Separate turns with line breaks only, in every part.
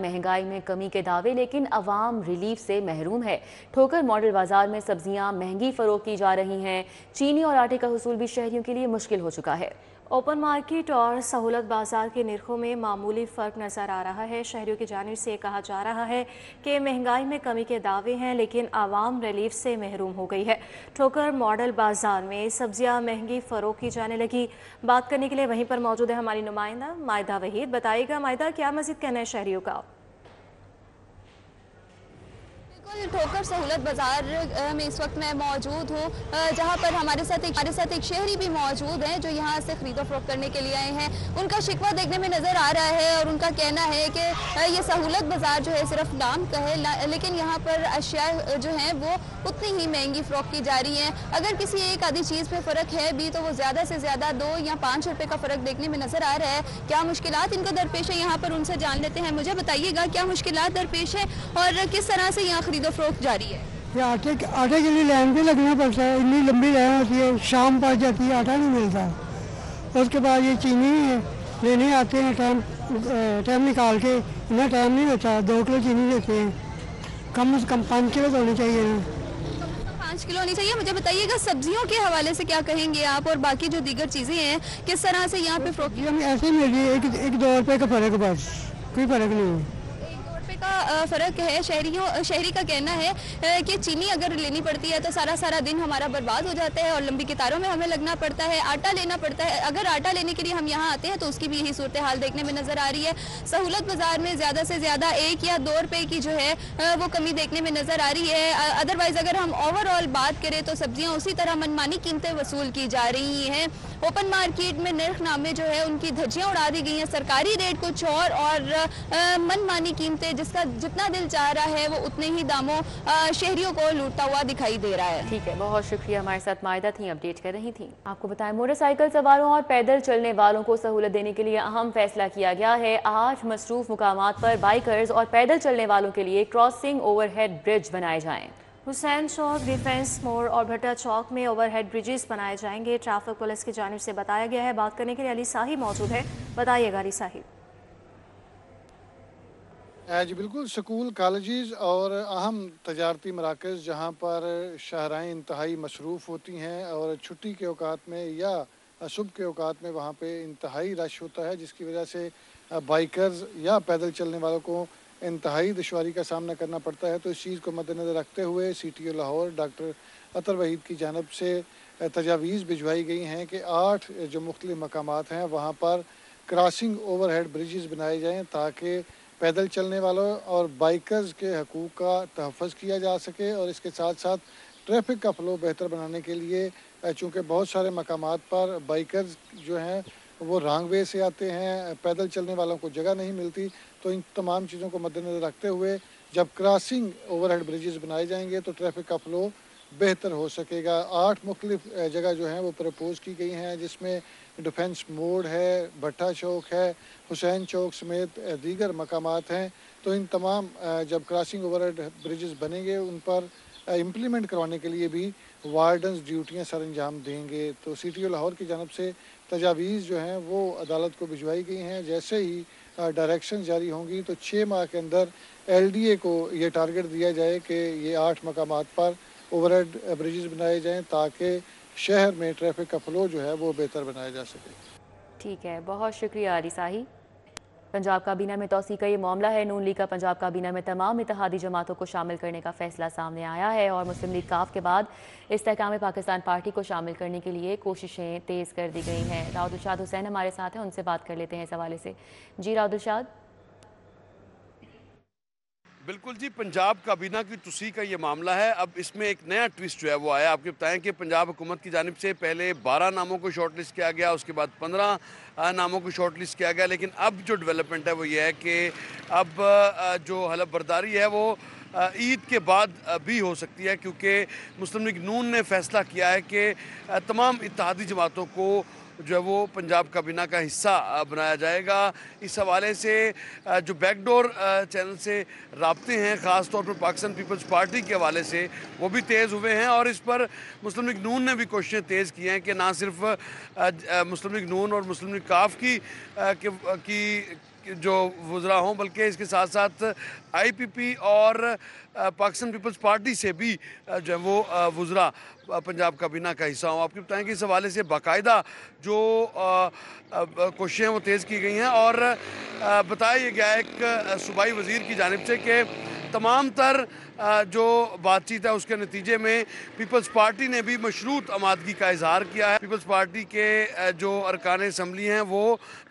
महंगाई में कमी के दावे, लेकिन अवाम रिलीफ से महरूम है। ठोकर मॉडल बाजार में सब्जियां महंगी फरोख्त की जा रही हैं। चीनी और आटे का हुसूल भी शहरियों के लिए मुश्किल हो चुका है।
ओपन मार्केट और सहूलत बाजार के निर्खों में मामूली फ़र्क नज़र आ रहा है। शहरियों की जानिब से कहा जा रहा है कि महंगाई में कमी के दावे हैं, लेकिन आवाम रिलीफ से महरूम हो गई है। ठोकर मॉडल बाजार में सब्जियां महंगी फ़रोख्त की जाने लगी। बात करने के लिए वहीं पर मौजूद है हमारी नुमाइंदा मायदा वहीद। बताइएगा मायदा, क्या मज़ीद कहना है शहरियों का?
ठोकर सहूलत बाजार में इस वक्त मैं मौजूद हूँ, जहाँ पर हमारे साथ एक शहरी भी मौजूद हैं जो यहाँ से खरीदो फरोख्त करने के लिए आए हैं। उनका शिकवा देखने में नज़र आ रहा है और उनका कहना है कि ये सहूलत बाजार जो है सिर्फ नाम का है, लेकिन यहाँ पर अशिया जो हैं वो उतनी ही महंगी फरोख्त की जा रही हैं। अगर किसी एक आधी चीज़ पे फ़र्क है भी तो वो ज़्यादा से ज़्यादा 2 या 5 रुपये का फ़र्क देखने में नज़र आ रहा है। क्या मुश्किलात इनको दरपेश है, यहाँ पर उनसे जान लेते हैं। मुझे बताइएगा क्या मुश्किलात दरपेश है और किस तरह से यहाँ खरीदो फरोख्त जारी है?
ये आटे के लिए लाइन पे लगना पड़ता है, इतनी लंबी लाइन होती है, शाम पड़ जाती है, आटा नहीं मिलता। उसके बाद ये चीनी लेने आते हैं, टाइम निकाल के, इतना टाइम नहीं होता, 2 किलो चीनी देते हैं, कम से कम 5 किलो तो होनी चाहिए ना।
5 किलो होनी चाहिए। मुझे बताइएगा सब्जियों के हवाले से क्या कहेंगे आप, और बाकी जो दीगर चीज़ें हैं किस तरह से यहाँ पे फरोख्त?
हम ऐसे मिल रही है, एक 2 रुपये का फ़र्क, बस कोई फ़र्क नहीं है।
का फ़र्क है। शहरी का कहना है कि चीनी अगर लेनी पड़ती है तो सारा दिन हमारा बर्बाद हो जाता है और लंबी कतारों में हमें लगना पड़ता है। आटा लेना पड़ता है, अगर आटा लेने के लिए हम यहाँ आते हैं तो उसकी भी यही सूरत हाल देखने में नज़र आ रही है। सहूलत बाज़ार में ज़्यादा से ज़्यादा 1 या 2 रुपये की जो है वो कमी देखने में नज़र आ रही है। अदरवाइज़ अगर हम ओवरऑल बात करें तो सब्जियाँ उसी तरह मनमानी कीमतें वसूल की जा रही हैं। ओपन मार्केट में नरखनामे जो है उनकी धज्जियाँ उड़ा दी गई हैं, सरकारी रेट कुछ और मनमानी कीमतें, जिसका जितना दिल चाह रहा है वो उतने ही दामों शहरियों को लूटता हुआ दिखाई दे रहा है।
ठीक है, बहुत शुक्रिया। हमारे साथ मायदा थी, अपडेट कर रही थी। आपको बताएं, मोटरसाइकिल सवारों और पैदल चलने वालों को सहूलत देने के लिए अहम फैसला किया गया है। 8 मसरूफ मुकामात पर बाइकर्स और पैदल चलने वालों के लिए क्रॉसिंग ओवरहेड ब्रिज बनाए जाएं।
हुसैन चौक, डिफेंस मोड़ और भट्टा चौक में ओवरहेड ब्रिजेस बनाए जाएंगे। ट्रैफिक पुलिस की जानिब से बताया गया है। बात करने के लिए अली साहिब मौजूद है। बताइएगा अली साहिब।
जी बिल्कुल, स्कूल, कॉलेजेस और अहम तजारती मराकज़ जहाँ पर शहराएँ इंतहाई मसरूफ़ होती हैं और छुट्टी के औकात में या सुबह के औकात में वहाँ पे इंतहाई रश होता है, जिसकी वजह से बाइकर्स या पैदल चलने वालों को इंतहाई दुश्वारी का सामना करना पड़ता है। तो इस चीज़ को मद्देनज़र रखते हुए CTO लाहौर डॉक्टर अतर वहीद की जानिब से तजावीज़ भिजवाई गई हैं कि 8 जो मुख्तलिफ मकामात हैं वहाँ पर क्रॉसिंग ओवरहेड ब्रिजेस बनाए जाएँ ताकि पैदल चलने वालों और बाइकर्स के हकूक़ का तहफ़्फ़ुज़ किया जा सके। और इसके साथ साथ ट्रैफिक का फ़्लो बेहतर बनाने के लिए चूँकि बहुत सारे मकामात पर बाइकर्स जो हैं वो रॉन्ग वे से आते हैं, पैदल चलने वालों को जगह नहीं मिलती। तो इन तमाम चीज़ों को मद्देनज़र रखते हुए जब क्रॉसिंग ओवरहेड ब्रिजेस बनाए जाएंगे तो ट्रैफिक का फ़्लो बेहतर हो सकेगा। 8 मुख्तलिफ जगह जो हैं वो प्रपोज़ की गई हैं, जिसमें डिफेंस मोड़ है, भट्टा चौक है, हुसैन चौक समेत दीगर मकामात हैं। तो इन तमाम जब क्रॉसिंग ओवरहेड ब्रिजेस बनेंगे उन पर इम्प्लीमेंट करवाने के लिए भी वार्डन्स ड्यूटियाँ सर अंजाम देंगे। तो CTO लाहौर की जानब से तजावीज़ जो हैं वो अदालत को भिजवाई गई हैं। जैसे ही डायरेक्शन जारी होंगी तो 6 माह के अंदर LDA को ये टारगेट दिया जाए कि ये 8 मकामात पर ओवरहेड ब्रिजेस बनाए जाएँ ताकि शहर में ट्रैफिक का फ़्लो जो है वो बेहतर बनाया जा सके।
ठीक है, बहुत शुक्रिया अली साहिब। पंजाब काबीना में तौसी का ये मामला है। नून लीग का पंजाब काबीना में तमाम इत्तेहादी जमातों को शामिल करने का फैसला सामने आया है और मुस्लिम लीग काफ के बाद इस्तेहकाम पाकिस्तान पार्टी को शामिल करने के लिए कोशिशें तेज़ कर दी गई हैं। राउदुलशाद हुसैन हमारे साथ हैं, उनसे बात कर लेते हैं इस हवाले से। जी राउदुलशाद।
बिल्कुल जी, पंजाब काबीना की तुसी का ये मामला है। अब इसमें एक नया ट्विस्ट जो है वो आया। आपको बताएं कि पंजाब हुकूमत की जानिब से पहले 12 नामों को शॉर्ट लिस्ट किया गया, उसके बाद 15 नामों को शॉर्ट लिस्ट किया गया। लेकिन अब जो डेवलपमेंट है वो ये है कि अब जो हलफ बर्दारी है वो ईद के बाद भी हो सकती है, क्योंकि मुस्लिम लीग नून ने फैसला किया है कि तमाम इत्तेहादी जमातों को जो है वो पंजाब काबीना का हिस्सा बनाया जाएगा। इस हवाले से जो बैकडोर चैनल से राब्ते हैं, ख़ास तौर पर पाकिस्तान पीपल्स पार्टी के हवाले से, वो भी तेज़ हुए हैं और इस पर मुस्लिम लीग नून ने भी कोशिशें तेज़ की हैं कि ना सिर्फ मुस्लिम लीग नून और मुस्लिम लीग काफ की जो वुज़रा हों, बल्कि इसके साथ साथ IPP और पाकिस्तान पीपल्स पार्टी से भी जो है वो वुज़रा पंजाब काबीना का हिस्सा हों। आपको बताएं कि इस हवाले से बाकायदा जो कोशिशें वो तेज़ की गई हैं और बताया गया है एक सूबाई वज़ीर की जानिब से कि तमाम तर जो बातचीत है उसके नतीजे में पीपल्स पार्टी ने भी मशरूत आमादगी का इजहार किया है। पीपल्स पार्टी के जो अरकान असम्बली हैं वो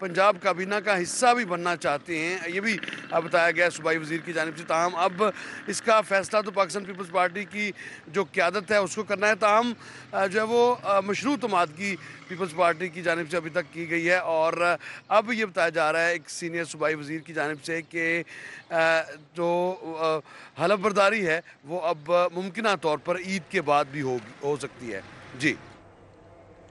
पंजाब काबीना का हिस्सा भी बनना चाहते हैं, ये भी बताया गया है सूबाई वज़ीर की जानिब से। ताहम अब इसका फ़ैसला तो पाकिस्तान पीपल्स पार्टी की जो क़यादत है उसको करना है। ताहम जो है वो मशरूत आमादगी पीपल्स पार्टी की जानिब से अभी तक की गई है और अब ये बताया जा रहा है एक सीनियर सूबाई वज़ीर की जानिब से कि जो हलफ बर्दारी है वो अब मुमकिना तौर पर ईद के बाद भी हो सकती है। जी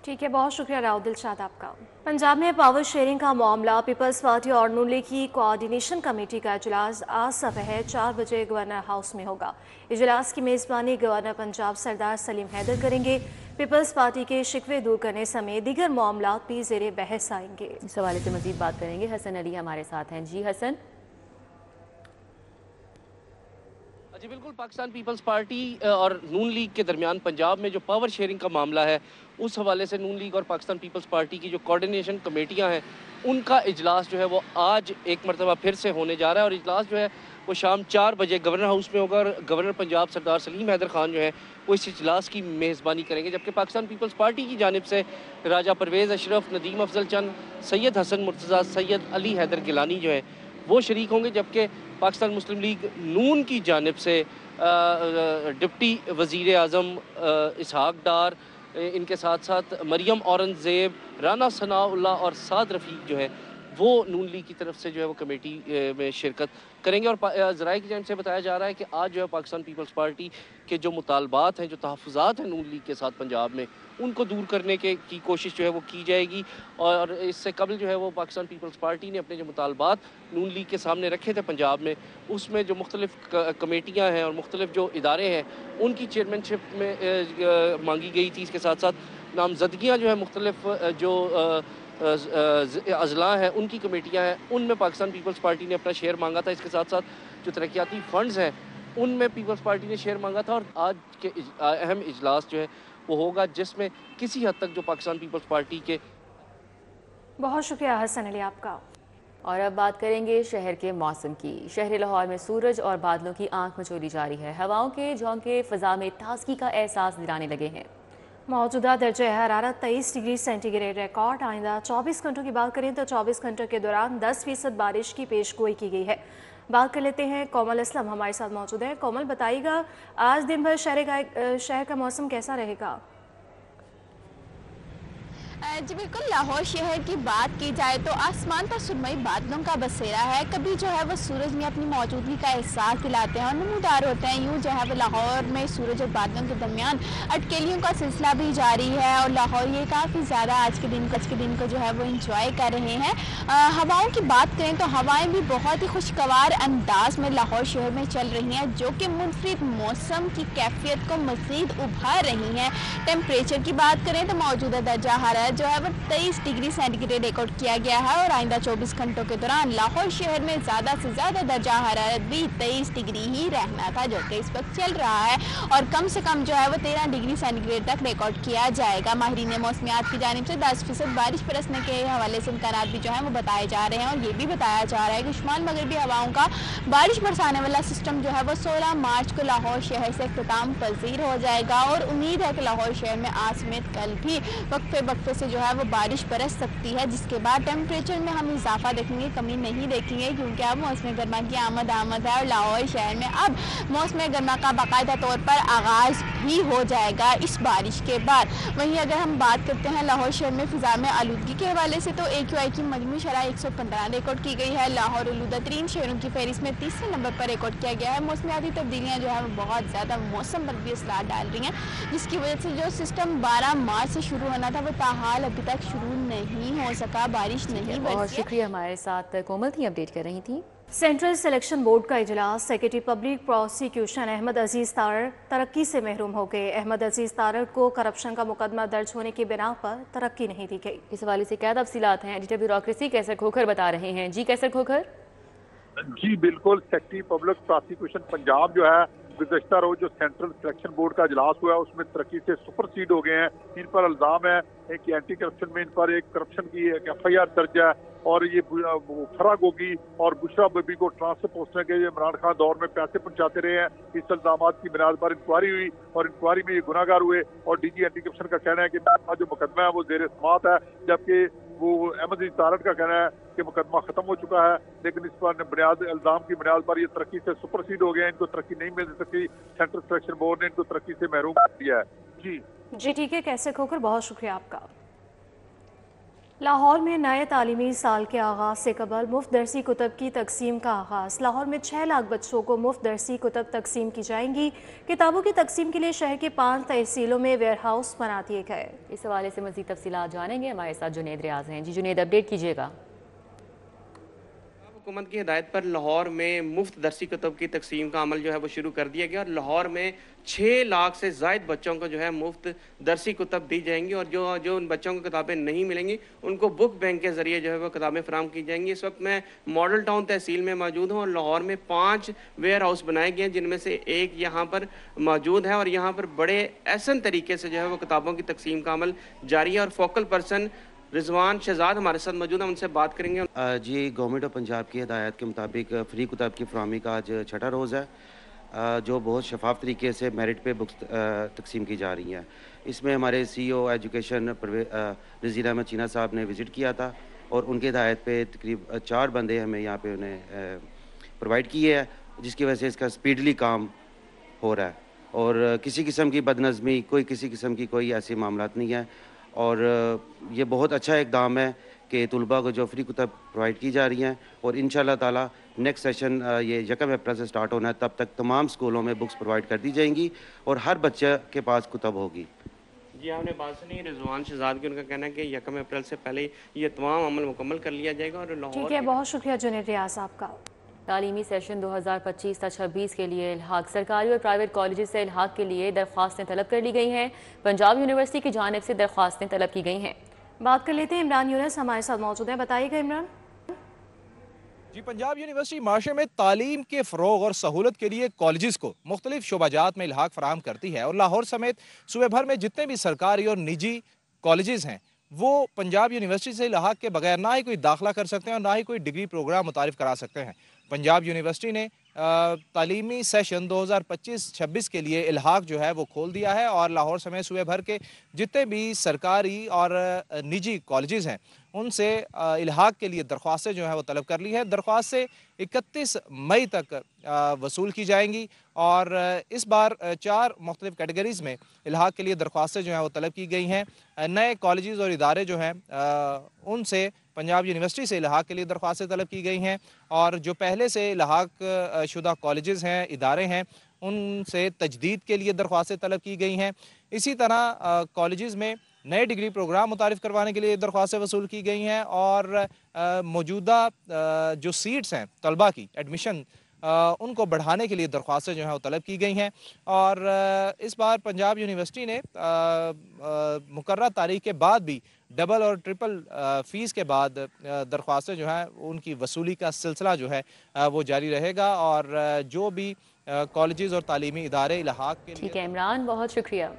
ठीक है, बहुत शुक्रिया राउल दिलशाद आपका। पंजाब में पावर शेयरिंग का मामला, पीपल्स पार्टी और नून लीग की कोऑर्डिनेशन कमेटी का इजलास आज सुबह 4 बजे गवर्नर हाउस में होगा। इजलास की मेज़बानी गवर्नर पंजाब सरदार सलीम हैदर करेंगे। पीपल्स पार्टी के शिकवे दूर करने समेत दीगर मामला भी ज़ेरे बहस आएंगे।
इस हवाले से मजीद बात करेंगे, हसन अली हमारे साथ हैं। जी हसन।
जी बिल्कुल, पाकिस्तान पीपल्स पार्टी और नून लीग के दरमियान पंजाब में जो पावर शेयरिंग का मामला है उस हवाले से नून लीग और पाकिस्तान पीपल्स पार्टी की जो कोऑर्डिनेशन कमेटियां हैं उनका इजलास जो है वो आज एक मरतबा फिर से होने जा रहा है और इजलास जो है वो शाम 4 बजे गवर्नर हाउस में होगा और गवर्नर पंजाब सरदार सलीम हैदर खान जो है वो इस इजलास की मेज़बानी करेंगे। जबकि पाकिस्तान पीपल्स पार्टी की जानिब से राजा परवेज़ अशरफ, नदीम अफजल चंद, सैयद हसन मुर्तज़ा, सैयद अली हैदर गिलानी जो है वो शरीक होंगे। जबकि पाकिस्तान मुस्लिम लीग नून की जानिब से डिप्टी वज़ीर आज़म इसहाक डार, इनके साथ साथ मरियम औरंगज़ेब, राना सनाउल्लाह और साद रफ़ीक जो है वो नून लीग की तरफ से जो है वो कमेटी में शिरकत करेंगे। और ज़राए की जानिब से बताया जा रहा है कि आज जो है पाकिस्तान पीपल्स पार्टी के जो मुतालबात हैं, जो तहफ़्फ़ुज़ात हैं नून लीग के साथ पंजाब में, उनको दूर करने की कोशिश जो है वो की जाएगी। और इससे कबल जो है वो पाकिस्तान पीपल्स पार्टी ने अपने जो मुतालबात नून लीग के सामने रखे थे पंजाब में, उसमें जो मुख्तलिफ कमेटियाँ हैं और मुख्तलिफ जो इदारे हैं उनकी चेयरमैनशिप में मांगी गई थी। इसके साथ साथ नामजदगियाँ जो है मुख्तलिफ जो अजला हैं उनकी कमेटियाँ हैं उनमें पाकिस्तान पीपल्स पार्टी ने अपना शेयर मांगा था। इसके साथ साथ जो तरक्याती फ़ंड्स हैं उनमें पीपल्स पार्टी ने शेयर मांगा था। और आज के अहम इजलास जो है वो होगा जिसमें किसी हद तक जो पाकिस्तान पीपल्स पार्टी के।
बहुत शुक्रिया हसन अली आपका।
और अब बात करेंगे शहर के मौसम की। शहर लाहौर में सूरज और बादलों की आंख मचोली जारी है। हवाओं के झोंके फ़ज़ा में ताज़गी का एहसास दिलाने लगे हैं।
मौजूदा दर्जा हरारत 23 डिग्री सेंटीग्रेड रिकॉर्ड। आइंदा 24 घंटों की बात करें तो 24 घंटों के दौरान 10% बारिश की पेशगोई की गई है। बात कर लेते हैं कोमल असलम हमारे साथ मौजूद है। कोमल, बताइएगा आज दिन भर शहर का मौसम कैसा रहेगा?
जी बिल्कुल, लाहौर शहर की बात की जाए तो आसमान पर सुरमई बादलों का बसेरा है। कभी जो है वो सूरज में अपनी मौजूदगी का एहसास दिलाते हैं और नमूदार होते हैं। यूँ जो है वो लाहौर में सूरज और बादलों के दरमियान अटकेलियों का सिलसिला भी जारी है और लाहौर ये काफ़ी ज़्यादा आज के दिन को जो है वो इंजॉय कर रहे हैं। हवाओं की बात करें तो हवाएँ भी बहुत ही खुशगवार अंदाज में लाहौर शहर में चल रही हैं, जो कि मुनफरिद मौसम की कैफियत को मज़ीद उभार रही हैं। टेम्परेचर की बात करें तो मौजूदा दर्जा हरारत जो है वो 23 डिग्री सेंटीग्रेड रिकॉर्ड किया गया है और आइंदा 24 घंटों के दौरान लाहौर शहर में ज़्यादा से ज़्यादा दर्जा हरारत भी 23 डिग्री ही रहना था, जो कि इस वक्त चल रहा है। और कम से कम जो है वो 13 डिग्री सेंटीग्रेड तक रिकॉर्ड किया जाएगा। माहिरीन मौसमियात की जानिब से 10% बारिश बरसने के हवाले से इम्कानात भी जो है वो बताए जा रहे हैं। और ये भी बताया जा रहा है कि शुमाल मगरबी हवाओं का बारिश बरसाने वाला सिस्टम जो है वो 16 मार्च को लाहौर शहर से इख्तिताम पजीर हो जाएगा और उम्मीद है कि लाहौर शहर में आज समेत कल भी वक्फे से जो है वो बारिश बरस सकती है, जिसके बाद टेम्परेचर में हम इजाफा देखेंगे, कमी नहीं देखेंगे, क्योंकि अब मौसम गर्मा की आमद है और लाहौर शहर में अब मौसम गर्मा का बाकायदा तौर पर आगाज़ भी हो जाएगा इस बारिश के बाद। वहीं अगर हम बात करते हैं लाहौर शहर में फ़िज़ा में आलूदगी के हवाले से तो AQI की मजमू शरह 115 रिकॉर्ड की गई है। लाहौर आलूदा तरीन शहरों की फहरिस्त में 30वें नंबर पर रिकॉर्ड किया गया है। मौसमियाती तब्दीलियाँ जो है वो बहुत ज़्यादा मौसम पर भी असर डाल रही हैं, जिसकी वजह से जो सिस्टम 12 मार्च से शुरू होना था वो ताहाल अभी तक शुरू नहीं हो सका, बारिश नहीं बरसी।
बहुत शुक्रिया, हमारे साथ कोमल थी, अपडेट कर रही थी।
सेंट्रल सिलेक्शन बोर्ड का इजलास सेक्रेटरी पब्लिक प्रोसिक्यूशन अहमद अजीज तारड़ तरक्की से महरूम हो गए। अहमद अजीज तारड़ को करप्शन का मुकदमा दर्ज होने की बिना पर तरक्की नहीं दी गई।
इस हवाले से क्या तफसीलात हैं, एडिटर ब्यूरोक्रेसी कैसर खोखर बता रहे हैं। जी कैसर खोखर।
जी बिल्कुल, सेक्रेटरी पब्लिक प्रोसिक्यूशन पंजाब जो है गुज़श्ता रोज जो सेंट्रल सिलेक्शन बोर्ड का इजलास हुआ है उसमें तरक्की से सुपरसीड हो गए हैं। इन पर इल्जाम है कि एंटी करप्शन में इन पर एक करप्शन की एक FIR दर्ज है और ये फरा गोगी और बुशरा बेबी को ट्रांसफर पोस्टने के इमरान खान दौर में पैसे पहुंचाते रहे हैं। इस इल्जाम की बुनियाद पर इंक्वायरी हुई और इंक्वायरी में ये गुनाहगार हुए और DG एंटी करप्शन का कहना है कि जो मुकदमा है वो जेर समाअत है, जबकि वो अहमद अजीज तारड़ का कहना है कि मुकदमा खत्म हो चुका है। लेकिन इस पर बुनियाद इल्जाम की बुनियाद पर ये तरक्की से सुपरसीड हो गए। इनको तरक्की नहीं मिल सकी, सेंट्रल सिलेक्शन बोर्ड ने इनको तरक्की से महरूम कर दिया है।
जी ठीक है कैसे खोकर, बहुत शुक्रिया आपका। लाहौर में नए तालीमी साल के आगाज़ से कबल मुफ्त दरसी कुतब की तकसीम का आगाज़। लाहौर में 6 लाख बच्चों को मुफ्त दरसी कुतब तकसीम की जाएंगी। किताबों की तकसीम के लिए शहर के 5 तहसीलों में वेयर हाउस बना दिए गए।
इस हवाले से मज़ीद तफसीलात जानेंगे, हमारे साथ जुनेद रियाज हैं। जी जुनेद, अपडेट कीजिएगा।
हुकूमत की हिदायत पर लाहौर में मुफ्त दरसी कुतब की तकसीम का अमल जो है वो शुरू कर दिया गया और लाहौर में 6 लाख से ज़ायद बच्चों को जो है मुफ्त दरसी कुतब दी जाएंगी और जो उन बच्चों को किताबें नहीं मिलेंगी उनको बुक बैंक के ज़रिए जो है वो किताबें फराहम की जाएंगी। इस वक्त मैं मॉडल टाउन तहसील में मौजूद हूँ और लाहौर में 5 वेयर हाउस बनाए गए हैं, जिनमें से एक यहाँ पर मौजूद है और यहाँ पर बड़े एहसन तरीके से जो है वो किताबों की तकसीम का अमल जारी है और फोकल पर्सन रिजवान शहजाद हमारे साथ मौजूद है, उनसे बात करेंगे।
जी, गवर्नमेंट ऑफ पंजाब की हिदायत के मुताबिक फ्री कुताब की फरहमी का आज 6ठा रोज़ है, जो बहुत शफाफ तरीके से मेरिट पे बुक्स तकसीम की जा रही हैं। इसमें हमारे CEO एजुकेशन नज़ीर अहमद चीना साहब ने विज़िट किया था और उनके हिदायत पे तकरीब 4 बंदे हमें यहाँ पे उन्हें प्रोवाइड किए हैं, जिसकी वजह से इसका स्पीडली काम हो रहा है और किसी किस्म की बदनज़मी, किसी किस्म की कोई ऐसी मामलात नहीं है। और ये बहुत अच्छा इकदाम है कि तलबा को जो फ्री कुतब प्रोवाइड की जा रही हैं और इंशाअल्लाह ताला नेक्स्ट सेशन ये 1 अप्रैल से स्टार्ट होना है, तब तक तमाम स्कूलों में बुक्स प्रोवाइड कर दी जाएंगी और हर बच्चे के पास कुतब होगी।
जी आपने बात सुनी रिजवान शहजाद की, उनका कहना है कि 1 अप्रैल से पहले ये तमाम अमल मुकम्मल कर लिया जाएगा और लाहौर।
ठीक है, बहुत शुक्रिया जुनेद रियाज आपका।
तालीमी सेशन 2025-26 के लिए इल्हाक सरकारी और प्राइवेट कॉलेज से इल्हाक के लिए दरख्वास्तें तलब कर ली गई हैं। पंजाब यूनिवर्सिटी की जानिब से दरख्वास्तें तलब की गई हैं। बात कर लेते हैं, इमरान यूनुस हमारे साथ मौजूद हैं। बताइएगा इमरान।
जी, पंजाब यूनिवर्सिटी माशरे में तालीम के फ़रोग और सहूलत के लिए कॉलेज़ को मुख्तलिफ शोबाजात में इल्हाक फराहम करती है और लाहौर समेत सूबे भर में जितने भी सरकारी और निजी कॉलेज़ हैं वो पंजाब यूनिवर्सिटी से इल्हाक के बगैर ना ही कोई दाखिला कर सकते हैं और ना ही कोई डिग्री प्रोग्राम मुतारिफ करा सकते हैं। पंजाब यूनिवर्सिटी ने तालीमी सेशन 2025-26 के लिए इल्हाक जो है वो खोल दिया है और लाहौर समेत सूबे भर के जितने भी सरकारी और निजी कॉलेजेस हैं उनसे इल्हाक के लिए दरख्वास्तें जो है वो तलब कर ली है। दरख्वास्तें 31 मई तक वसूल की जाएंगी और इस बार 4 मुख्तलिफ कैटेगरीज़ में इल्हाक के लिए दरख्वास्तें जो हैं वो तलब की गई हैं। नए कॉलेजेस और इदारे जो हैं उनसे पंजाब यूनिवर्सिटी से इल्हाक के लिए दरख्वास्तें तलब की गई हैं और जो पहले से इल्हाक शुदा कॉलेजेस हैं, इदारे हैं, उनसे तजदीद के लिए दरख्वास्तें तलब की गई हैं। इसी तरह कॉलेजेस में नए डिग्री प्रोग्राम मुतारिफ करवाने के लिए दरख्वास्तें वसूल की गई हैं और मौजूदा जो सीट्स हैं तलबा की एडमिशन उनको बढ़ाने के लिए दरख्वास्तें जो हैं वो तलब की गई हैं और इस बार पंजाब यूनिवर्सिटी ने मुकर्रर तारीख के बाद भी डबल और ट्रिपल फ़ीस के बाद दरख्वास्तें जो हैं उनकी वसूली का सिलसिला जो है वो जारी रहेगा और जो भी कॉलेजेस और तालीमी इदारे इल्हाक के लिए।
ठीक है इमरान, बहुत शुक्रिया।